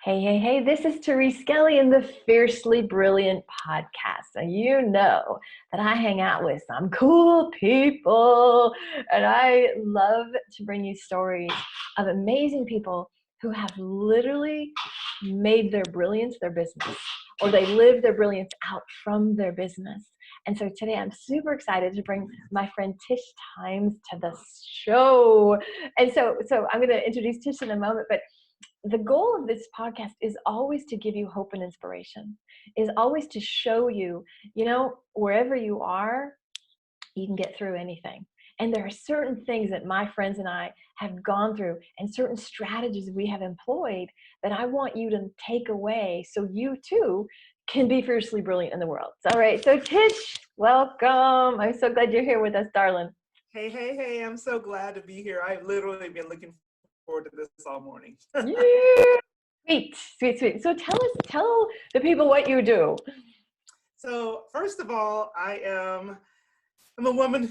Hey, hey, hey, this is Therese Skelly in the Fiercely Brilliant podcast. And you know that I hang out with some cool people, and I love to bring you stories of amazing people who have literally made their brilliance their business, or they live their brilliance out from their business. And so today I'm super excited to bring my friend Tish Times to the show. And so I'm going to introduce Tish in a moment, but the goal of this podcast is always to give you hope and inspiration, is always to show you, wherever you are, you can get through anything. And there are certain things that my friends and I have gone through and certain strategies we have employed that I want you to take away so you too can be fiercely brilliant in the world. All right. So Tish, welcome. I'm so glad you're here with us, darling. Hey, hey, hey, I'm so glad to be here. I've literally been looking forward to this all morning. Yeah. Sweet, sweet, sweet. So tell the people what you do. So first of all, I'm a woman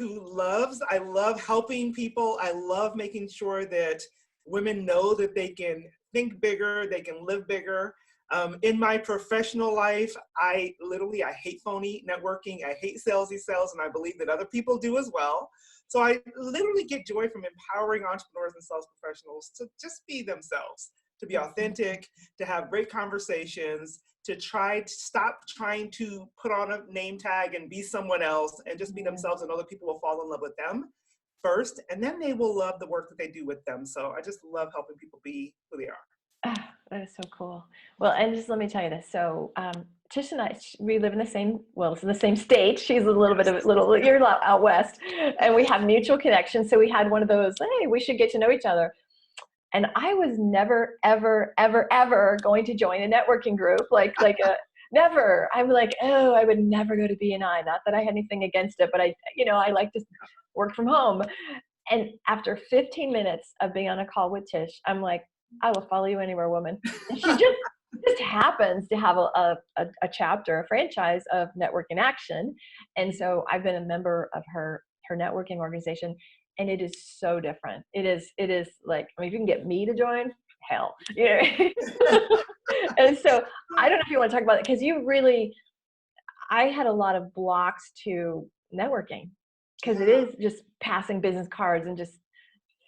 I love helping people. I love making sure that women know that they can think bigger, they can live bigger. In my professional life, I hate phony networking. I hate salesy sales, and I believe that other people do as well. So I literally get joy from empowering entrepreneurs and sales professionals to just be themselves, to be authentic, to have great conversations, to stop trying to put on a name tag and be someone else and just be themselves, and other people will fall in love with them first, and then they will love the work that they do with them. So I just love helping people be who they are. Oh, that is so cool. Well, and just let me tell you this. So, Tish and I, we live in the same state. She's you're out west, and we have mutual connections. So we had one of those, hey, we should get to know each other. And I was never, ever, ever, ever going to join a networking group, never. I'm like, oh, I would never go to BNI. Not that I had anything against it, but I like to work from home. And after 15 minutes of being on a call with Tish, I'm like, I will follow you anywhere, woman. And she just happens to have a chapter, a franchise of Networking Action. And so I've been a member of her networking organization, and it is so different. It is like, I mean, if you can get me to join, hell, And so I don't know if you want to talk about it, because I had a lot of blocks to networking, because it is just passing business cards and just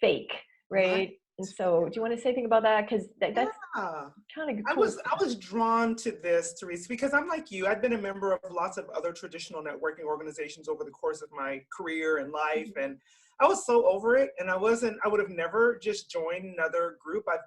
fake, right? And so do you want to say anything about that? Because that's kind of cool. I was drawn to this, Therese, because I'm like you. I've been a member of lots of other traditional networking organizations over the course of my career and life. And I was so over it. And I would have never just joined another group. I've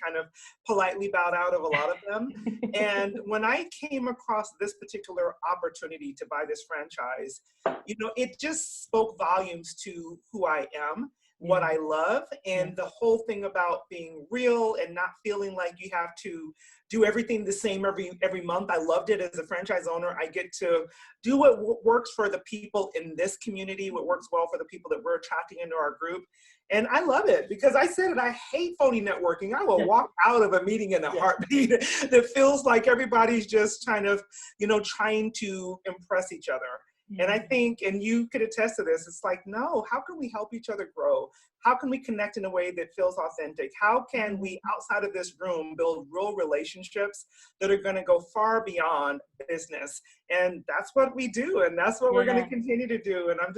kind of politely bowed out of a lot of them. And when I came across this particular opportunity to buy this franchise, it just spoke volumes to who I am, what I love, and the whole thing about being real and not feeling like you have to do everything the same every month. I loved it as a franchise owner. I get to do what works for the people in this community, what works well for the people that we're attracting into our group. And I love it, because I said it, I hate phony networking. I will walk out of a meeting in a heartbeat that feels like everybody's just trying to impress each other. And I think, and you could attest to this, it's like, no, how can we help each other grow? How can we connect in a way that feels authentic? How can we, outside of this room, build real relationships that are going to go far beyond business? And that's what we do. And that's what we're going to continue to do. And I'm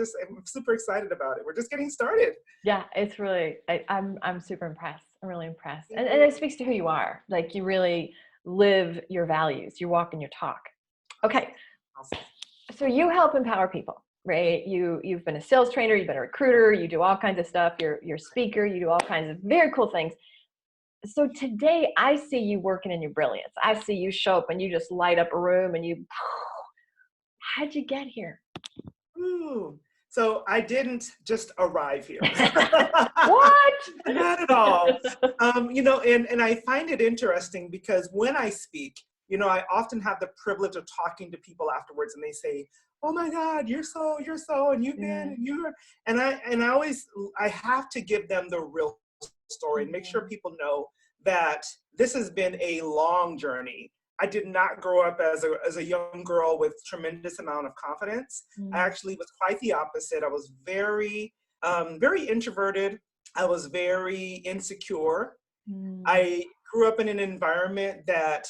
super excited about it. We're just getting started. Yeah, it's really, I'm super impressed. I'm really impressed. And it speaks to who you are. Like, you really live your values. You walk and you talk. Okay. Awesome. So you help empower people, right? You've been a sales trainer, you've been a recruiter, you do all kinds of stuff. You're a speaker, you do all kinds of very cool things. So today I see you working in your brilliance. I see you show up and you just light up a room and how'd you get here? So I didn't just arrive here. What? Not at all. And I find it interesting, because when I speak, I often have the privilege of talking to people afterwards, and they say, oh my God, you're so, and you've been, I have to give them the real story and make sure people know that this has been a long journey. I did not grow up as a young girl with tremendous amount of confidence. I actually was quite the opposite. I was very, very introverted. I was very insecure. I grew up in an environment that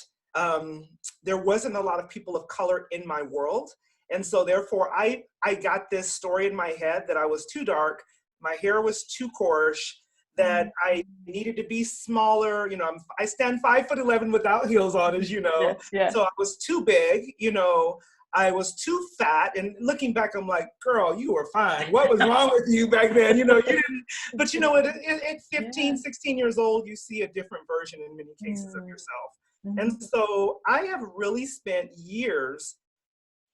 there wasn't a lot of people of color in my world. And so therefore I got this story in my head that I was too dark, my hair was too coarse, that I needed to be smaller. You know, I stand 5'11" without heels on, as you know. Yeah. So I was too big, you know, I was too fat. And looking back, I'm like, girl, you were fine. What was wrong with you back then? You know, you didn't, but you know, at 15, 16 years old, you see a different version in many cases of yourself. And so I have really spent years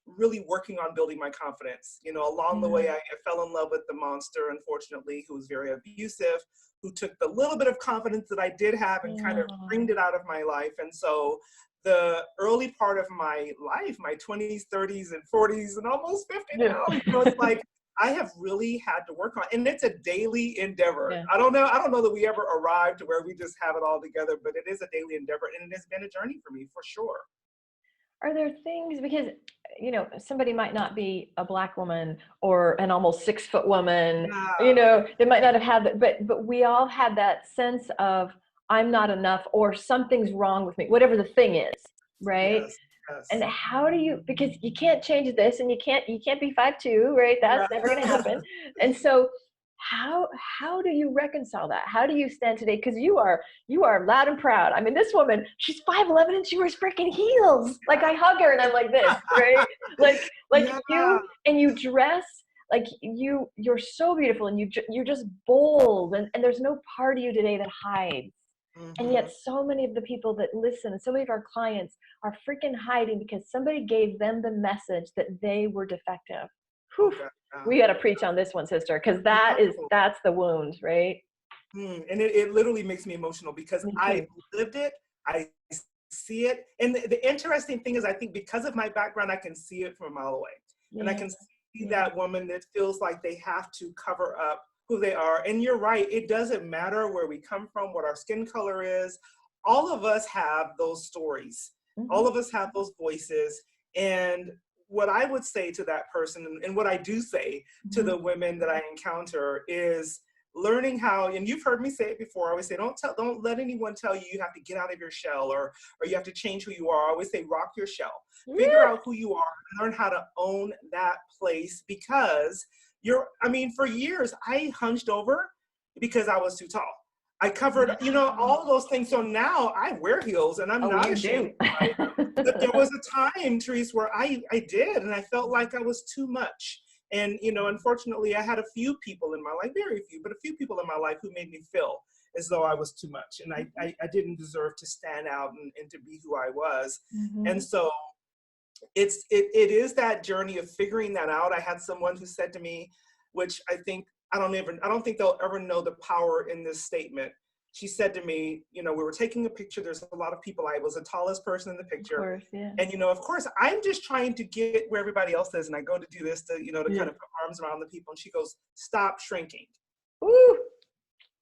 really working on building my confidence. You know, along the way, I fell in love with the monster, unfortunately, who was very abusive, who took the little bit of confidence that I did have and kind of bringed it out of my life. And so the early part of my life, my 20s, 30s, and 40s, and almost 50 now, you know, it's like I have really had to work on, and it's a daily endeavor. Yeah. I don't know that we ever arrived to where we just have it all together, but it is a daily endeavor, and it has been a journey for me, for sure. Are there things, because, you know, somebody might not be a Black woman or an almost 6-foot woman, you know, they might not have had that, but we all had that sense of, I'm not enough, or something's wrong with me, whatever the thing is, right? Yes, yes. And how do you, because you can't change this, and you can't be 5'2", right? That's never going to happen. And so how do you reconcile that? How do you stand today? Because you are loud and proud. I mean, this woman, she's 5'11" and she wears freaking heels. Like, I hug her and I'm like this, right? Like you dress like you're so beautiful, and you're just bold, and there's no part of you today that hides. And yet so many of the people that listen, and so many of our clients are freaking hiding because somebody gave them the message that they were defective. Whew. We got to preach on this one, sister, because that's the wound, right? And it literally makes me emotional because I lived it. I see it. And the interesting thing is, I think because of my background, I can see it from a mile away. And I can see that woman that feels like they have to cover up who they are. And you're right. It doesn't matter where we come from, what our skin color is. All of us have those stories. All of us have those voices. And what I would say to that person, and what I do say to the women that I encounter, is learning how, and you've heard me say it before, I always say, don't let anyone tell you you have to get out of your shell, or you have to change who you are. I always say, rock your shell. Figure out who you are, and learn how to own that place, because for years, I hunched over because I was too tall. I covered, you know, all of those things. So now I wear heels, and I'm not ashamed. But there was a time, Therese, where I did, and I felt like I was too much. And, you know, unfortunately, I had a few people in my life, very few, but a few people in my life who made me feel as though I was too much. And I didn't deserve to stand out and to be who I was. And so it is that journey of figuring that out. I had someone who said to me, which I don't think they'll ever know the power in this statement. She said to me, you know, we were taking a picture. There's a lot of people. I was the tallest person in the picture. Of course, yeah. And, you know, of course, I'm just trying to get where everybody else is. And I go to do this to, you know, to kind of put arms around the people. And she goes, stop shrinking. Ooh.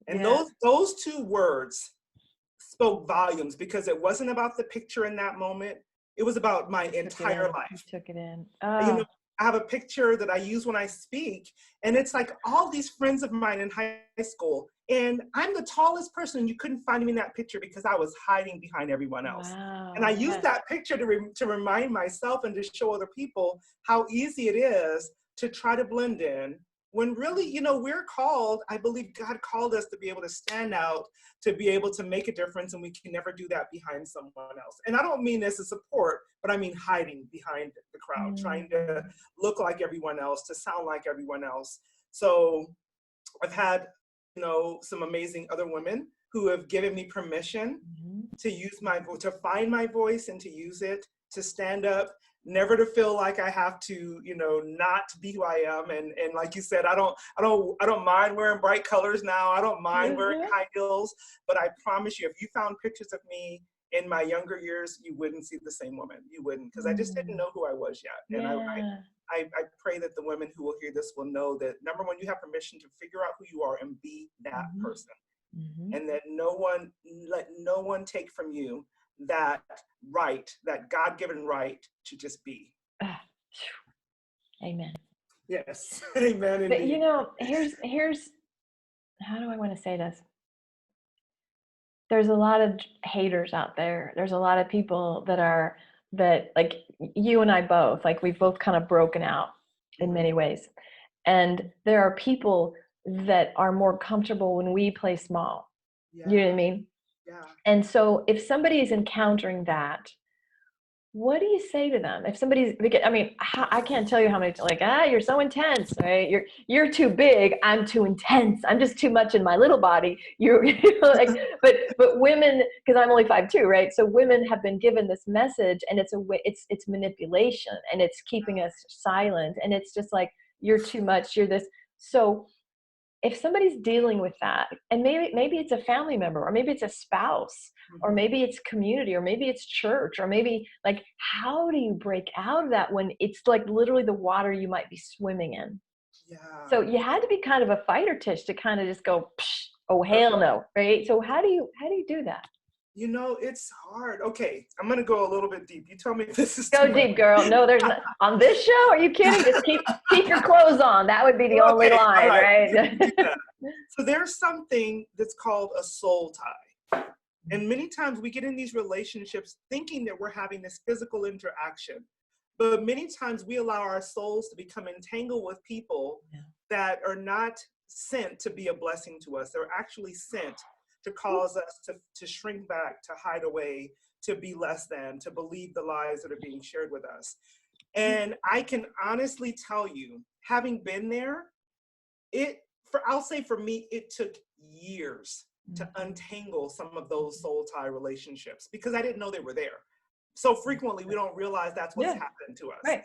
And those two words spoke volumes, because it wasn't about the picture in that moment. It was about my entire life. You took it in. You know, I have a picture that I use when I speak, and it's like all these friends of mine in high school, and I'm the tallest person, and you couldn't find me in that picture because I was hiding behind everyone else. And I used that picture to remind myself and to show other people how easy it is to try to blend in, when really, you know, we're called, I believe God called us to be able to stand out, to be able to make a difference, and we can never do that behind someone else. And I don't mean this as support, but I mean hiding behind the crowd, trying to look like everyone else, to sound like everyone else. So I've had, you know, some amazing other women who have given me permission to use to find my voice and to use it, to stand up, never to feel like I have to, you know, not be who I am. And like you said, I don't mind wearing bright colors now. I don't mind wearing high heels, but I promise you, if you found pictures of me in my younger years, you wouldn't see the same woman. You wouldn't, because I just didn't know who I was yet. And I pray that the women who will hear this will know that, number one, you have permission to figure out who you are and be that person. And that let no one take from you that right, that God-given right to just be. Amen. Yes. Amen. Indeed. But you know, here's how do I want to say this? there's a lot of haters out there. There's a lot of people that like you and I both, like we've both kind of broken out in Mhm. many ways. And there are people that are more comfortable when we play small. You know what I Yeah, mean? yeah, And so if somebody is encountering that, what do you say to them? If somebody's, I mean, I can't tell you how many, like, you're so intense, right? You're too big. I'm too intense. I'm just too much in my little body. You know, like, but women, because I'm only 5'2", right? So women have been given this message, and it's manipulation, and it's keeping us silent, and it's just like, you're too much. You're this. So if somebody's dealing with that, and maybe it's a family member, or maybe it's a spouse, or mhm, maybe it's community, or maybe it's church, or maybe, like, how do you break out of that when it's like literally the water you might be swimming in? yeah. So you had to be kind of a fighter, Tish, to kind of just go, psh, oh hell no, right? So how do you do that? It's hard. Okay, I'm gonna go a little bit deep. You tell me if this is too Go much. deep, girl. No, there's not on this show. Are you kidding? Just keep your clothes on. That would be the only Okay, all line, right, we can right? do that. So there's something that's called a soul tie. And many times we get in these relationships thinking that we're having this physical interaction. But many times we allow our souls to become entangled with people Yeah. that are not sent to be a blessing to us. They're actually sent to cause us to shrink back, to hide away, to be less than, to believe the lies that are being shared with us. And I can honestly tell you, having been there, I'll say for me, it took years to untangle some of those soul tie relationships because I didn't know they were there. So frequently we don't realize that's what's Yeah, happened to us. right.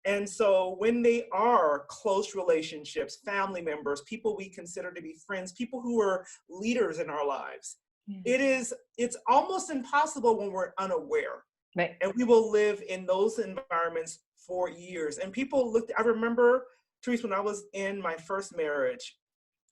And so when they are close relationships, family members, people we consider to be friends, people who are leaders in our lives, Yeah. it's almost impossible when we're unaware. Right. And we will live in those environments for years. And people looked, I remember, Therese, when I was in my first marriage,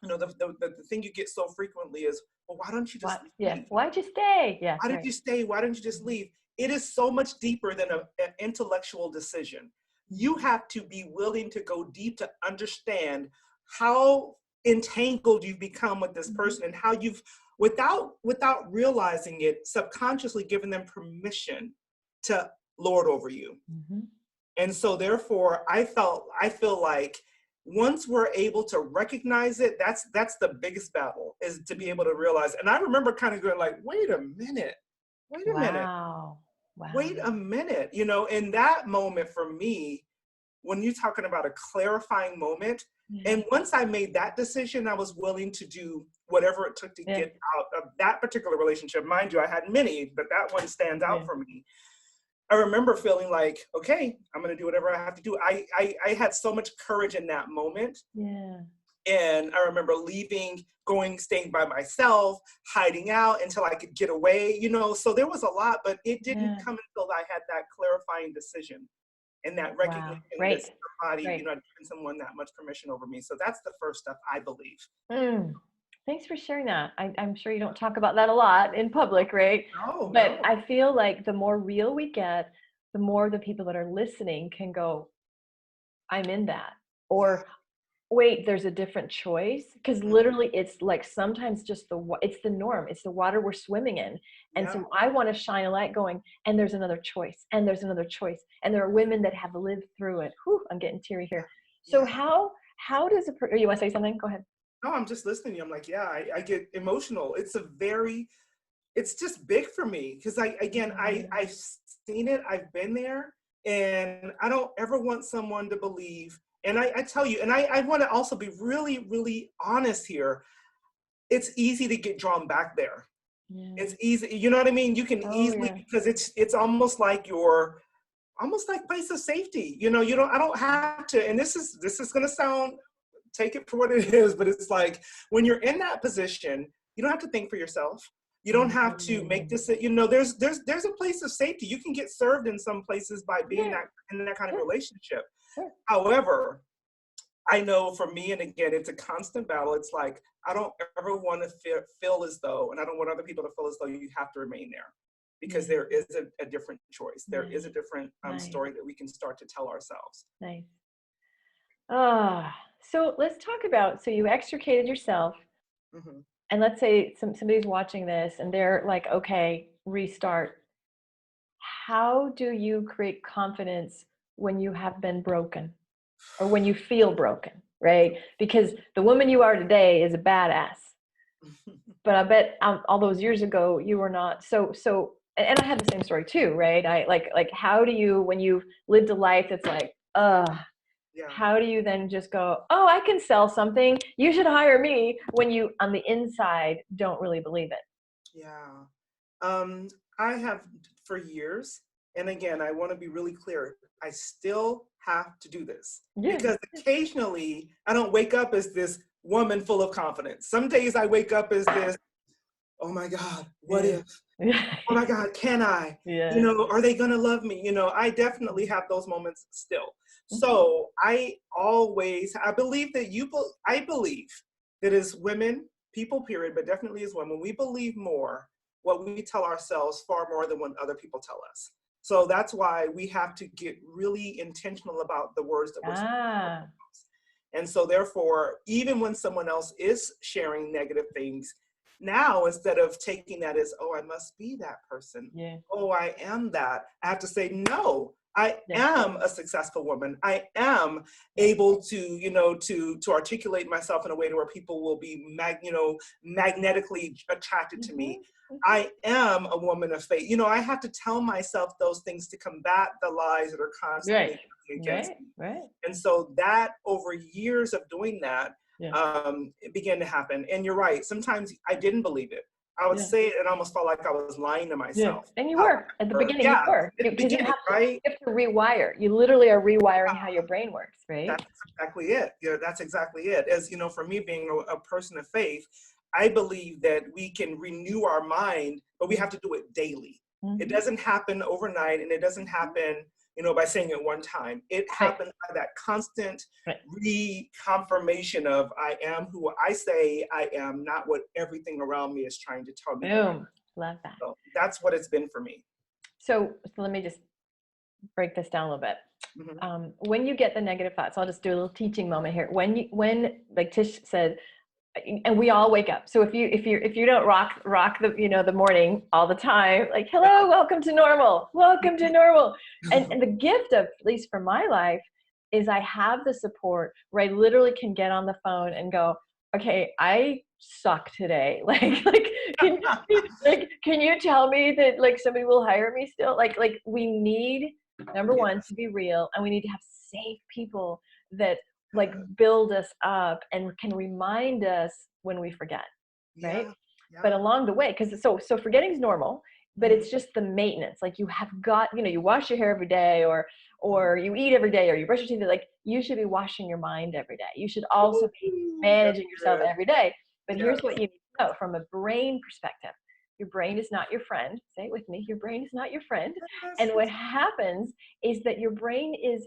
the thing you get so frequently is, well, why don't you just What? Yeah. leave? Why'd you stay? Yeah. Why did Right. you stay? Why didn't you just leave? It is so much deeper than an intellectual decision. You have to be willing to go deep to understand how entangled you've become with this Mm-hmm. person and how you've, without realizing it, subconsciously given them permission to lord over you. Mm-hmm. And so therefore I feel like once we're able to recognize it, that's the biggest battle, is to be able to realize. And I remember kind of going like, wait a minute, wait a minute, Wow. Wow. wait a minute, in that moment for me, when you're talking about a clarifying moment, Yeah. and once I made that decision, I was willing to do whatever it took to Yeah. get out of that particular relationship. Mind you, I had many, but that one stands out Yeah. for me. I remember feeling like, okay, I'm going to do whatever I have to do. I had so much courage in that moment. Yeah. And I remember leaving, staying by myself, hiding out until I could get away. So there was a lot, but it didn't Yeah. come until I had that clarifying decision and that Wow. recognition that Right. somebody, Right. had given someone that much permission over me. So that's the first step, I believe. Mm. Thanks for sharing that. I'm sure you don't talk about that a lot in public, right? No, But no. I feel like the more real we get, the more the people that are listening can go, I'm in that. Yeah. Or wait, there's a different choice, because Mhm. literally it's like sometimes just it's the norm, it's the water we're swimming in. And Yeah. so I want to shine a light going, and there's another choice, and there's another choice, and there are women that have lived through it. Whew, I'm getting teary here. So Yeah. how does you want to say something? Go ahead. No, I'm just listening to you. I'm like, yeah, I get emotional. It's just big for me because I've seen it, I've been there, and I don't ever want someone to believe. And I tell you, and I want to also be really, really honest here. It's easy to get drawn back there. Yeah. It's easy, you know what I mean? You can Oh easily, yeah. because it's almost like place of safety. I don't have to, and this is gonna sound, take it for what it is, but it's like when you're in that position, you don't have to think for yourself. You don't have to make Mm. this, there's a place of safety. You can get served in some places by being Yeah. that in that kind of Sure. relationship. Sure. However, I know for me, and again, it's a constant battle. It's like, I don't ever want to feel as though, and I don't want other people to feel as though you have to remain there, because Yeah. there is a different choice. There is a Nice. different Nice. story that we can start to tell ourselves. Nice. Ah, so let's talk about, so you extricated yourself, Hmm. and let's say somebody's watching this and they're like, okay, restart. How do you create confidence when you have been broken or when you feel broken, right? Because the woman you are today is a badass, but I bet all those years ago you were not. And I had the same story too, right? I like how do you, when you've lived a life that's like, Yeah. how do you then just go, oh, I can sell something, you should hire me, when you on the inside don't really believe it? Yeah. I have for years, and again, I want to be really clear. I still have to do this Yeah. because occasionally I don't wake up as this woman full of confidence. Some days I wake up as this, oh my God, what Yeah. if? Oh my God, can I? You Yeah. know, are they going to love me? You know, I definitely have those moments still. Mhm. So I believe that I believe that as women, people period, but definitely as women, we believe more what we tell ourselves far more than what other people tell us. So that's why we have to get really intentional about the words that we're speaking. Ah, And so therefore, even when someone else is sharing negative things, now instead of taking that as, oh, I must be that person, yeah. oh, I am that, I have to say, no, I Yeah. am a successful woman. I am Yeah. able to, you know, to articulate myself in a way to where people will be magnetically attracted to me. Mhm. I am a woman of faith. You know, I have to tell myself those things to combat the lies that are constantly Right. against Right. me. Right. And so that over years of doing that, Yeah. it began to happen. And you're right. Sometimes I didn't believe it. I would Yeah. say it and almost felt like I was lying to Yeah. myself. And you were at the However, beginning. You yeah, were, at the because beginning, right? you have to rewire. You literally are rewiring how your brain works, right? That's exactly it. Yeah, that's exactly it. As you know, for me being a person of faith, I believe that we can renew our mind, but we have to do it daily. It Mm-hmm. doesn't happen overnight, and it doesn't happen, you know, by saying it one time. It Right. happens by that constant Right. reconfirmation of I am who I say I am, not what everything around me is trying to tell me that I am. Boom. Love that. So that's what it's been for me. So let me just break this down a little bit. Mhm. When you get the negative thoughts, I'll just do a little teaching moment here. When like Tish said, and we all wake up. So if you don't rock the, you know, the morning all the time, like, hello, welcome to normal, welcome to normal. And the gift of, at least for my life, is I have the support where I literally can get on the phone and go, okay, I suck today. Can, can you tell me that like somebody will hire me still? Like we need, number one, Yes. to be real, and we need to have safe people that like build us up and can remind us when we forget, right? Yeah. But Yeah. along the way, because so forgetting is normal, but Mhm. it's just the maintenance. Like you have got, you know, you wash your hair every day, or you eat every day, or you brush your teeth. Like you should be washing your mind every day. You should also be Ooh, that's managing yourself good. every day. But Yes. here's what you need to know from a brain perspective. Your brain is not your friend. Say it with me. Your brain is not your friend. Yes. And what happens is that your brain is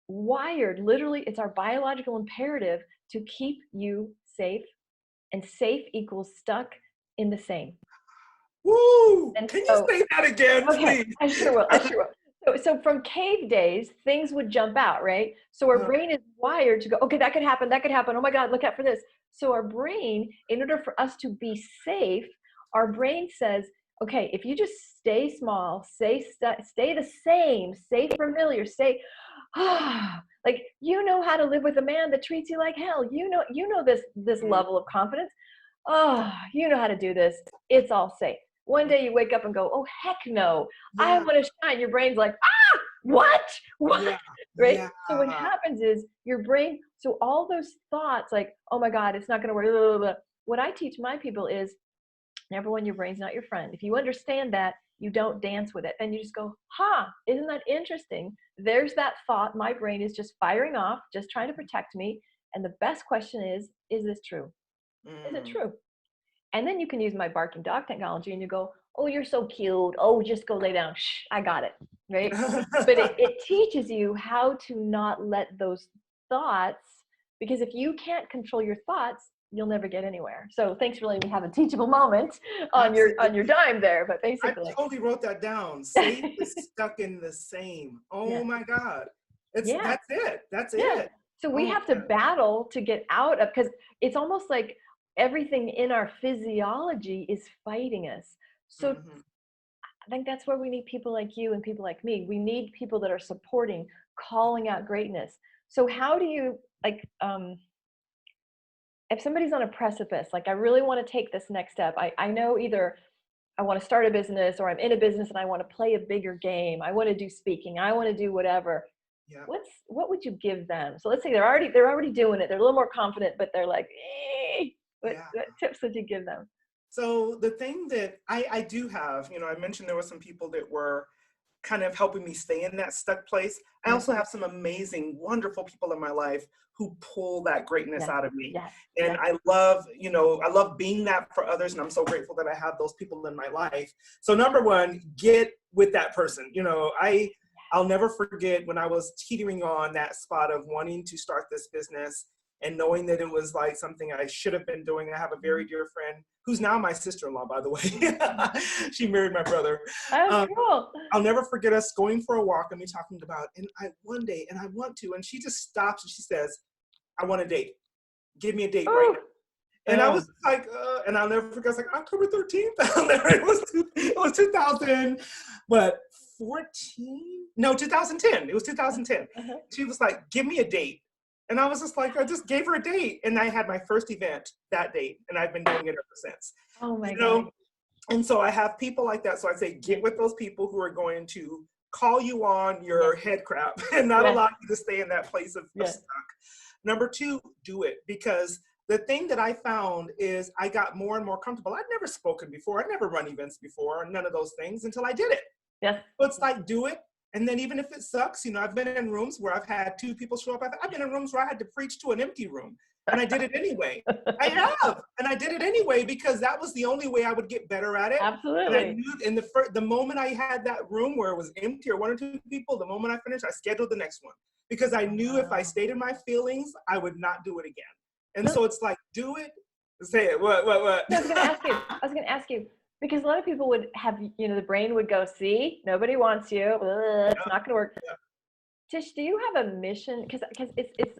wired, literally, it's our biological imperative to keep you safe, and safe equals stuck in the same. Woo! And Can you so, say that again, okay, please? I sure will. I sure will. So from cave days, things would jump out, right? So our brain is wired to go, okay, that could happen, that could happen. Oh my God, look out for this. So our brain, in order for us to be safe, our brain says, okay, if you just stay small, stay the same, stay familiar, stay, like you know how to live with a man that treats you like hell. You know this Mhm. level of confidence. Oh, you know how to do this. It's all safe. One day you wake up and go, oh, heck no, I Yeah, want to shine. Your brain's like, what? What? yeah, Right? yeah. So what happens is your brain, so all those thoughts like, oh my God, it's not going to work. Blah, blah, blah. What I teach my people is, number one, your brain's not your friend. If you understand that, you don't dance with it. Then you just go, isn't that interesting? There's that thought. My brain is just firing off, just trying to protect me. And the best question is this true? Is it Mm. true? And then you can use my barking dog technology and you go, oh, you're so cute. Oh, just go lay down. Shh, I got it. Right. But it teaches you how to not let those thoughts, because if you can't control your thoughts, you'll never get anywhere. So thanks for letting me have a teachable moment on your Absolutely. dime there. But I basically, totally wrote that down. Safe is stuck in the same. yeah. Oh my God. Yeah. That's it. That's Yeah. it. So we Oh have to man. battle to get out of, because it's almost like everything in our physiology is fighting us. So Mhm. I think that's where we need people like you and people like me. We need people that are supporting, calling out greatness. So how do you like if somebody's on a precipice, like I really want to take this next step. I know either I want to start a business or I'm in a business and I want to play a bigger game. I want to do speaking. I want to do whatever. Yeah. What would you give them? So let's say they're already doing it. They're a little more confident, but they're like, Yeah. what tips would you give them? So the thing that I do have, I mentioned there were some people that were kind of helping me stay in that stuck place. I Yes, also have some amazing, wonderful people in my life who pull that greatness yes, out of me. yes, And yes. I love being that for others. And I'm so grateful that I have those people in my life. So number one, get with that person. I'll never forget when I was teetering on that spot of wanting to start this business and knowing that it was like something I should have been doing. I have a very dear friend who's now my sister-in-law, by the way. She married my brother. Oh, Um, cool. I'll never forget us going for a walk and me talking about, and one day, and I want to, and she just stops and she says, I want a date. Give me a date right Oh, now. And I was boom. like, and I'll never forget, it's like October 13th. It was 2000, but 14? No, 2010. It was 2010. Uh-huh. She was like, give me a date. And I was just like, I just gave her a date. And I had my first event that date, and I've been doing it ever since. Oh You my God. know, and so I have people like that. So I say, get with those people who are going to call you on your Yes, head crap and not yes, allow you to stay in that place of yes. stuck. Number two, do it. Because the thing that I found is I got more and more comfortable. I'd never spoken before. I'd never run events before, none of those things until I did it. Yes. So it's like, do it. And then even if it sucks, I've been in rooms where I've had two people show up. I've been in rooms where I had to preach to an empty room, and I did it anyway. I have, and I did it anyway because that was the only way I would get better at it. And I Absolutely. knew in the moment I had that room where it was empty or one or two people, the moment I finished, I scheduled the next one because I knew if I Wow. stayed in my feelings, I would not do it again. And So so it's like, do it, say it. What? I was going to ask you, because a lot of people would have, the brain would go, see, nobody wants you. Ugh, it's not going to work. Yeah. Tish, do you have a mission? Because it's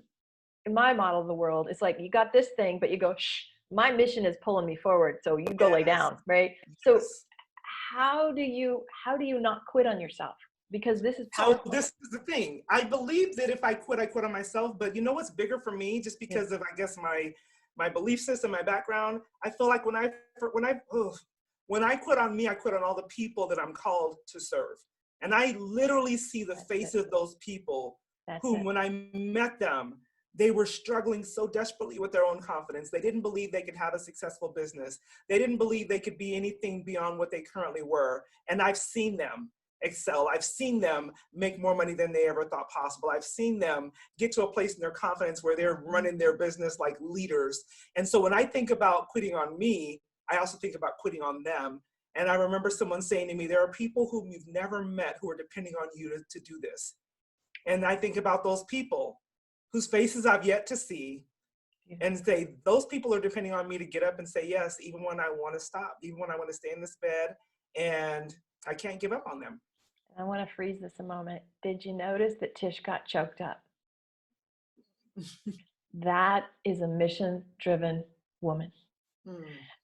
in my model of the world, it's like you got this thing, but you go, shh, my mission is pulling me forward. So you go lay Yes. down, right? So Yes. how do you not quit on yourself? Because this is So powerful. this is the thing. I believe that if I quit on myself. But you know what's bigger for me? Just Yeah. because of, I guess, my belief system, my background. I feel like when I quit on me, I quit on all the people that I'm called to serve. And I literally see the That's face it. of those people That's whom, it. when I met them, they were struggling so desperately with their own confidence. They didn't believe they could have a successful business. They didn't believe they could be anything beyond what they currently were. And I've seen them excel. I've seen them make more money than they ever thought possible. I've seen them get to a place in their confidence where they're running their business like leaders. And so when I think about quitting on me, I also think about quitting on them. And I remember someone saying to me, there are people whom you've never met who are depending on you to do this. And I think about those people whose faces I've yet to see and say, those people are depending on me to get up and say yes, even when I want to stop, even when I want to stay in this bed, and I can't give up on them. I want to freeze this a moment. Did you notice that Tish got choked up? That is a mission-driven woman.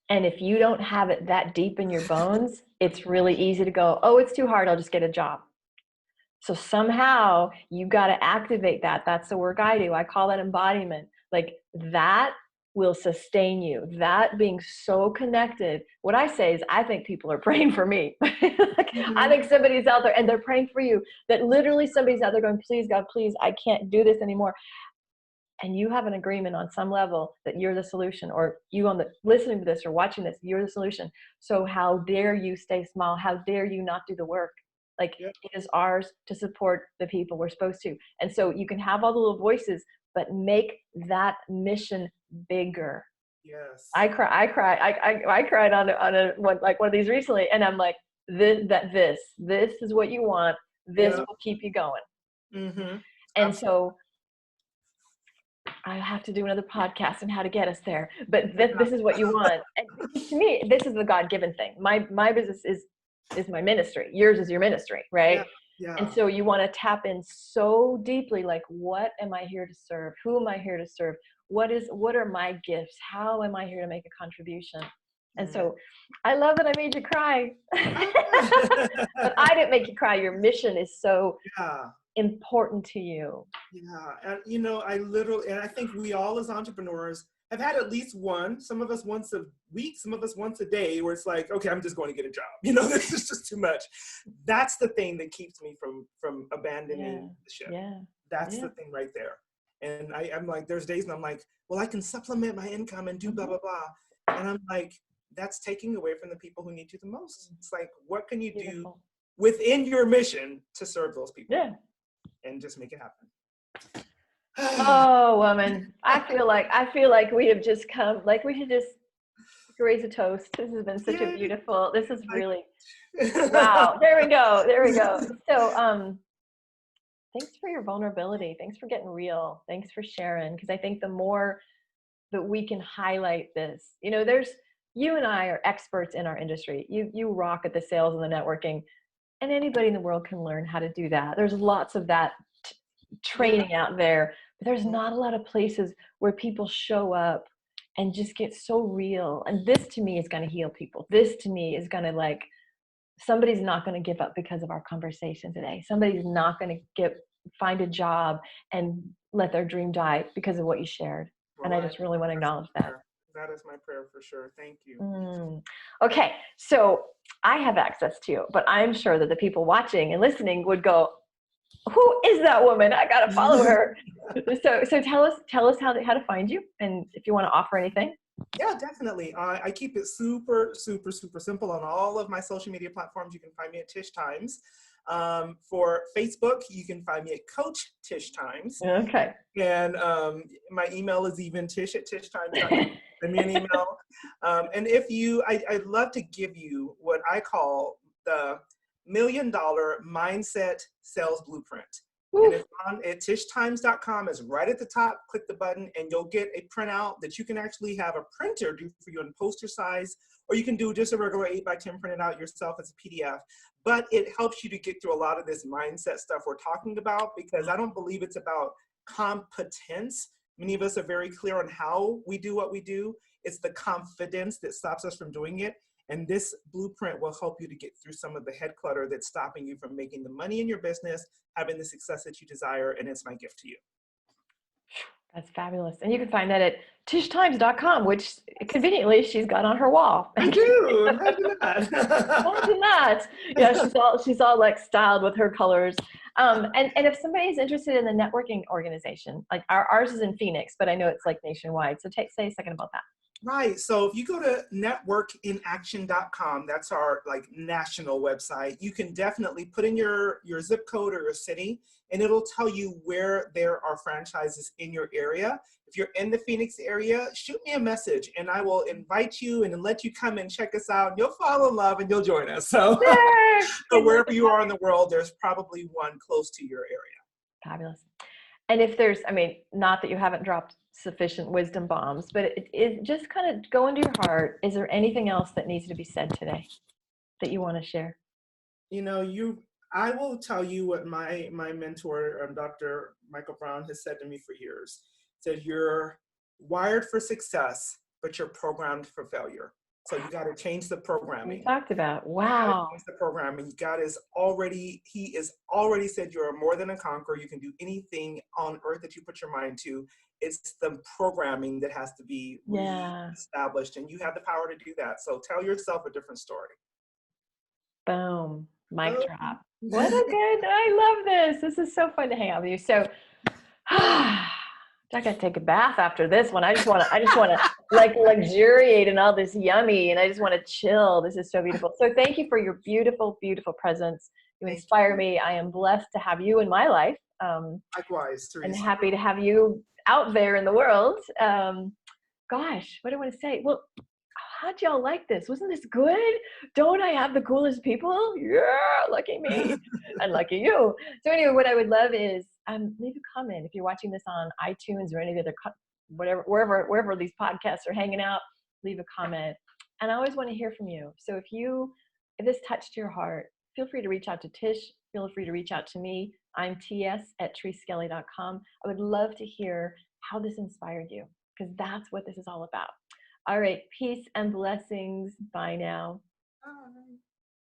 And if you don't have it that deep in your bones, it's really easy to go, oh, it's too hard, I'll just get a job. So somehow you got to activate that. That's the work I do. I call that embodiment. Like that will sustain you. That being so connected. What I say is I think people are praying for me. Like, I think somebody's out there and they're praying for you. That literally somebody's out there going, please, God, please, I can't do this anymore. And you have an agreement on some level that you're the solution, or you on the listening to this or watching this, you're the solution. So how dare you stay small? How dare you not do the work? Like Yep. it is ours to support the people we're supposed to. And so you can have all the little voices, but make that mission bigger. Yes. I cried on one of these recently, and I'm like, this is what you want. This Yep. will keep you going. Mm-hmm. And so I have to do another podcast on how to get us there, but this is what you want. And to me, this is the God-given thing. My business is my ministry. Yours is your ministry, right? Yeah. Yeah. And so you want to tap in so deeply, like, what am I here to serve? Who am I here to serve? what are my gifts? How am I here to make a contribution? And Mm. so I love that I made you cry. But I didn't make you cry. Your mission is so Yeah. important to you. Yeah, and I think we all as entrepreneurs have had at least one, some of us once a week, some of us once a day, where it's like, okay, I'm just going to get a job. This is just too much. That's the thing that keeps me from abandoning the ship. Yeah. That's the thing right there. And I'm like, there's days and I'm like, well, I can supplement my income and do blah, blah, blah. And I'm like, that's taking away from the people who need you the most. It's like, what can you do within your mission to serve those people? Yeah. And just make it happen. Oh, woman. I feel like we have just come, like we should just raise a toast. This has been such a beautiful, this is really, wow. There we go. So, thanks for your vulnerability. Thanks for getting real. Thanks for sharing. Because I think the more that we can highlight this, you and I are experts in our industry. You rock at the sales and the networking, and anybody in the world can learn how to do that. There's lots of that training out there, but there's not a lot of places where people show up and just get so real. And this to me is going to heal people. This to me is going to somebody's not going to give up because of our conversation today. Somebody's not going to find a job and let their dream die because of what you shared. And I just really want to acknowledge that. That is my prayer for sure. Thank you. Okay, so I have access to you, but I'm sure that the people watching and listening would go, who is that woman? I got to follow her. So tell us how to find you, and if you want to offer anything. Yeah, definitely. I keep it super, super, super simple on all of my social media platforms. You can find me at Tish Times. For Facebook, you can find me at Coach Tish Times. Okay. And my email is even tish@tishtimes.com. Send me an email. And I'd love to give you what I call the $1 Million Mindset Sales Blueprint. And it's on at tishtimes.com. It's right at the top. Click the button and you'll get a printout that you can actually have a printer do for you in poster size, or you can do just a regular 8x10 printed out yourself as a PDF. But it helps you to get through a lot of this mindset stuff we're talking about, because I don't believe it's about competence. Many of us are very clear on how we do what we do. It's the confidence that stops us from doing it. And this blueprint will help you to get through some of the head clutter that's stopping you from making the money in your business, having the success that you desire, and it's my gift to you. That's fabulous. And you can find that at tishtimes.com, which conveniently she's got on her wall. I do. Imagine that. Imagine that. Yeah, she's all like styled with her colors. And if somebody is interested in the networking organization, like ours is in Phoenix, but I know it's like nationwide. So say a second about that. Right. So if you go to networkinaction.com, that's our national website, you can definitely put in your zip code or your city, and it'll tell you where there are franchises in your area. If you're in the Phoenix area, shoot me a message and I will invite you and let you come and check us out. You'll fall in love and you'll join us. So, so wherever you are in the world, there's probably one close to your area. Fabulous. And if there's, not that you haven't dropped sufficient wisdom bombs, but it just kind of go into your heart. Is there anything else that needs to be said today that you want to share? I will tell you what my mentor, Dr. Michael Brown, has said to me for years. He said, you're wired for success, but you're programmed for failure. So you got to change the programming. We talked about, wow. Change the programming. He is already said you're more than a conqueror. You can do anything on earth that you put your mind to. It's the programming that has to be established, and you have the power to do that. So tell yourself a different story. Boom. Mic drop. What a good, I love this. This is so fun to hang out with you. So, I gotta take a bath after this one. I just want to luxuriate in all this yummy, and I just want to chill. This is so beautiful. So thank you for your beautiful, beautiful presence. You inspire me. I am blessed to have you in my life. Likewise, Teresa. And happy to have you out there in the world. Gosh, what do I want to say? Well, how'd y'all like this? Wasn't this good? Don't I have the coolest people? Yeah, lucky me and lucky you. So anyway, what I would love is leave a comment if you're watching this on iTunes or any of the other wherever these podcasts are hanging out. Leave a comment, and I always want to hear from you. So if this touched your heart, feel free to reach out to Tish. Feel free to reach out to me. I'm ts@treeskelly.com. I would love to hear how this inspired you. because that's what this is all about. All right, peace and blessings. Bye now. Bye.